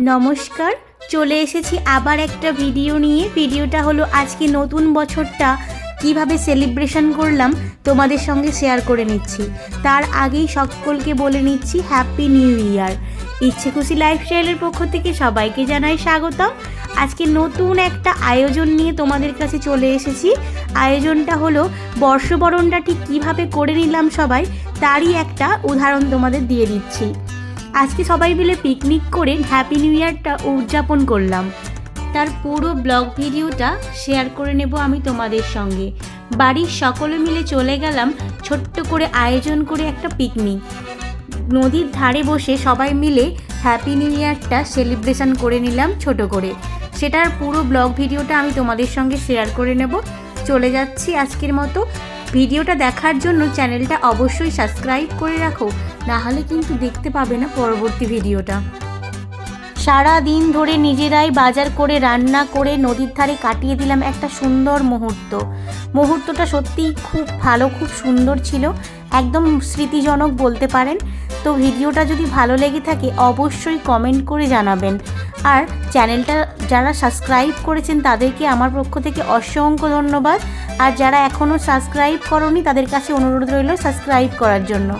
নমস্কার, চলে এসেছি আবার একটা ভিডিও নিয়ে। ভিডিওটা হলো আজকে নতুন বছরটা কিভাবে সেলিব্রেশন করলাম তোমাদের সঙ্গে শেয়ার করে নিচ্ছি। তার আগেই সকলকে বলে নিচ্ছি হ্যাপি নিউ ইয়ার। ইচ্ছে খুশি লাইফস্টাইলের পক্ষ থেকে সবাইকে জানাই স্বাগতম। আজকে নতুন একটা আয়োজন নিয়ে তোমাদের কাছে চলে এসেছি। আয়োজনটা হলো বর্ষবরণটা ঠিক কীভাবে করে নিলাম সবাই, তারই একটা উদাহরণ তোমাদের দিয়ে দিচ্ছি। আজকে সবাই মিলে পিকনিক করে হ্যাপি নিউ ইয়ারটা উদযাপন করলাম। তার পুরো ব্লগ ভিডিওটা শেয়ার করে নেব আমি তোমাদের সঙ্গে। বাড়ির সকলে মিলে চলে গেলাম ছোট্ট করে আয়োজন করে একটা পিকনিক। নদীর ধারে বসে সবাই মিলে হ্যাপি নিউ ইয়ারটা সেলিব্রেশন করে নিলাম ছোট করে। সেটার পুরো ব্লগ ভিডিওটা আমি তোমাদের সঙ্গে শেয়ার করে নেব। চলে যাচ্ছি আজকের মতো। ভিডিওটা দেখার জন্য চ্যানেলটা অবশ্যই সাবস্ক্রাইব করে রাখো, না হলে কিন্তু দেখতে পাবে না পরবর্তী ভিডিওটা। সারা দিন ধরে নিজেরাই বাজার করে রান্না করে নদীর ধারে কাটিয়ে দিলাম একটা সুন্দর মুহূর্তটা সত্যিই খুব ভালো, খুব সুন্দর ছিল, একদম স্মৃতিজনক বলতে পারেন। তো ভিডিওটা যদি ভালো লেগে থাকে অবশ্যই কমেন্ট করে জানাবেন। আর চ্যানেলটা যারা সাবস্ক্রাইব করেছেন তাদেরকে আমার পক্ষ থেকে অসংখ্য ধন্যবাদ। আর যারা এখনও সাবস্ক্রাইব করোনি তাদের কাছে অনুরোধ রইল সাবস্ক্রাইব করার জন্য।